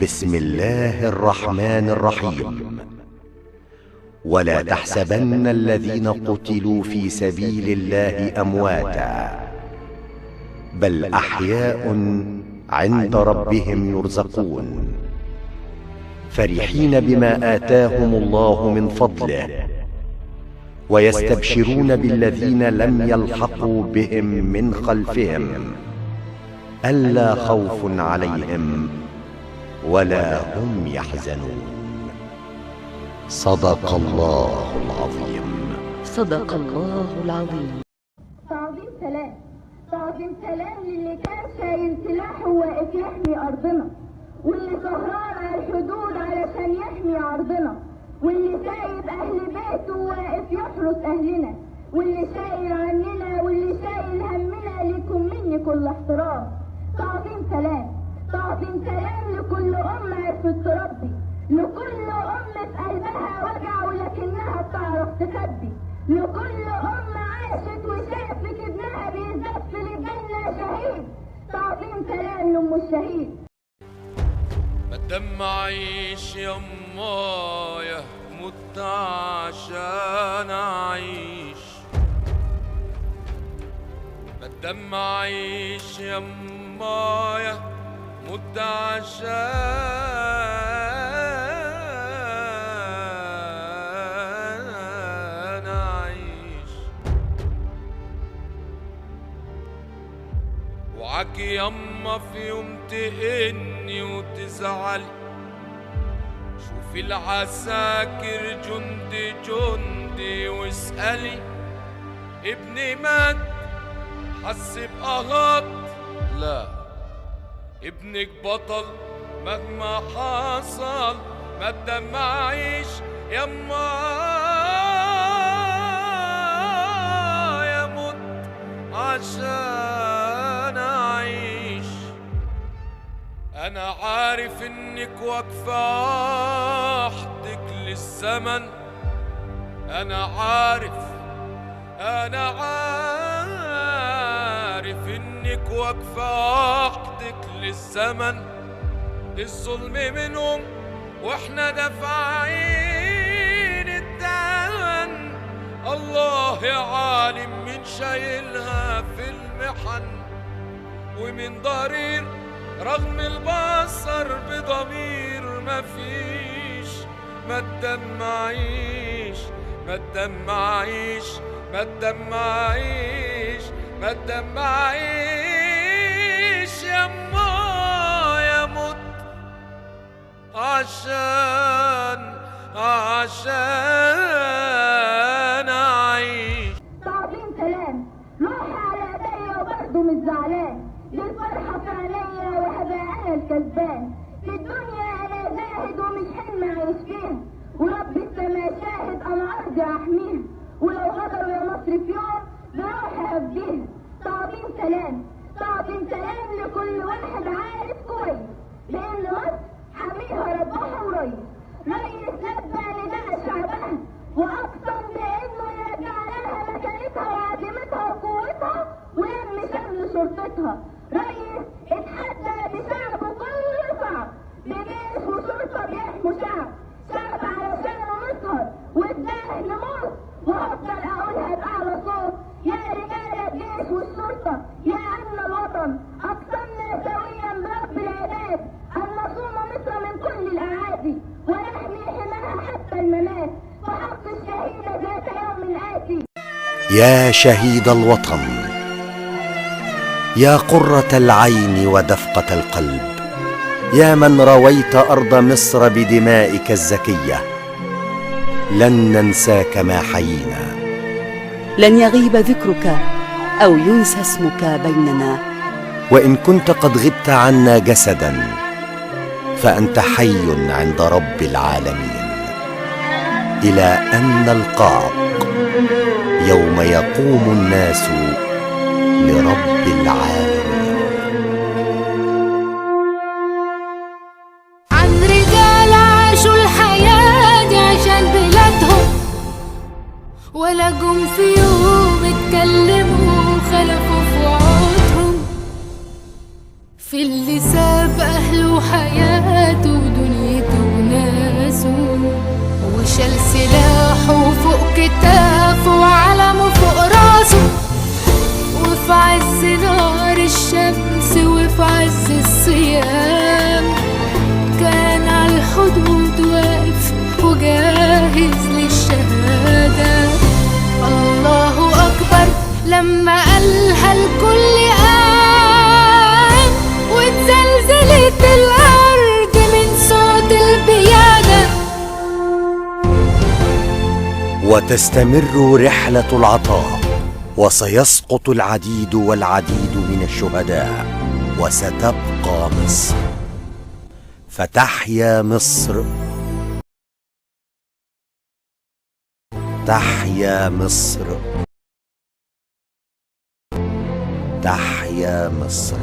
بسم الله الرحمن الرحيم. ولا تحسبن الذين قتلوا في سبيل الله أمواتا بل أحياء عند ربهم يرزقون فرحين بما آتاهم الله من فضله ويستبشرون بالذين لم يلحقوا بهم من خلفهم ألا خوف عليهم ولا هم يحزنون. صدق الله العظيم. صدق الله العظيم. تعظيم سلام، تعظيم سلام للي كان شايل سلاحه واقف يحمي أرضنا، واللي سهران على الحدود علشان يحمي عرضنا، واللي سايب أهل بيته واقف يحرس أهلنا، واللي شايل عننا واللي شايل همنا. ليكم مني كل احترام. تعظيم سلام، تعظيم سلام لكل أم عرفت تربي، لكل أم في قلبها وجع ولكنها بتعرف تخبي، لكل أم عاشت وشافت ابنها بيزف للجنة شهيد. تعظيم سلام لأم الشهيد. بدم أعيش يمايا مت عشان أعيش، بدم أعيش يمايا مت عشان أعيش. وعاكي يما في يوم تهني وتزعلي، شوفي العساكر جندي جندي واسألي ابني مات حس بقهط. لا، ابنك بطل مهما حصل، ما تدمعيش يما يموت عشان أعيش. أنا عارف إنك واقفة وحدك للزمن، أنا عارف إنك واقفة وحدك للزمن. الظلم منهم وإحنا دافعين الثمن. الله يا عالم من شايلها في المحن ومن ضرير رغم البصر بضمير مفيش. ما تدمعيش ما تدمعيش ما تدمعيش ما تدمعيش يما يموت عشان أعيش. تعظيم سلام، روحي على ايديا وبرضه مش زعلان، للفرحة في عينيا وهبقى أنا الكسبان. في الدنيا أنا زاهد ومش حلم أعيش فيها، ورب السما شاهد أنا أرضي أحميها، ولو غدروا يا مصر في يوم بروحي أفديها. تعظيم سلام، تعظيم سلام لكل واحد عارف كويس بأن مصر حميها ربها وريس. ريس لبى نداء شعبها وأقسم بأنه يرجع لها مكانتها وعزيمتها وقوتها ولم شمل شرطتها. ريس اتحدى بشعبه كل صعب، بجيش وشرطة بيحموا شعب علشانه نسهر وبداه نموت. وأفضل أقولها بأعلى صوت، يا رجال الجيش والشرطة يا أمن الوطن، أقسمنا سويا برب العباد أن نصوم مصر من كل الأعادي ونحمي حماها حتى الممات في حق الشهيدة ذات يوم آتي. يا شهيد الوطن، يا قرة العين ودفقة القلب، يا من رويت أرض مصر بدمائك الزكية، لن ننساك ما حيينا. لن يغيب ذكرك أو ينسى اسمك بيننا، وإن كنت قد غبت عنا جسدا فأنت حي عند رب العالمين، إلى أن نلقاك يوم يقوم الناس لرب العالمين. عن رجال عاشوا الحياة دي عشان بلادهم، ولا جم في يوم اتكلموا خلفوا في وعودهم، في اللي ساب أهله وحياته شال سلاحه فوق كتافه وعلمه فوق راسه، وفي عز نار الشمس وفي عز الصيام كان على الحدود واقف وجاهز للشهادة. الله أكبر لما قالها الكل قام، واتزلزلت الأرض من صوت البيادة. وتستمر رحلة العطاء، وسيسقط العديد والعديد من الشهداء، وستبقى مصر. فتحيا مصر، تحيا مصر، تحيا مصر.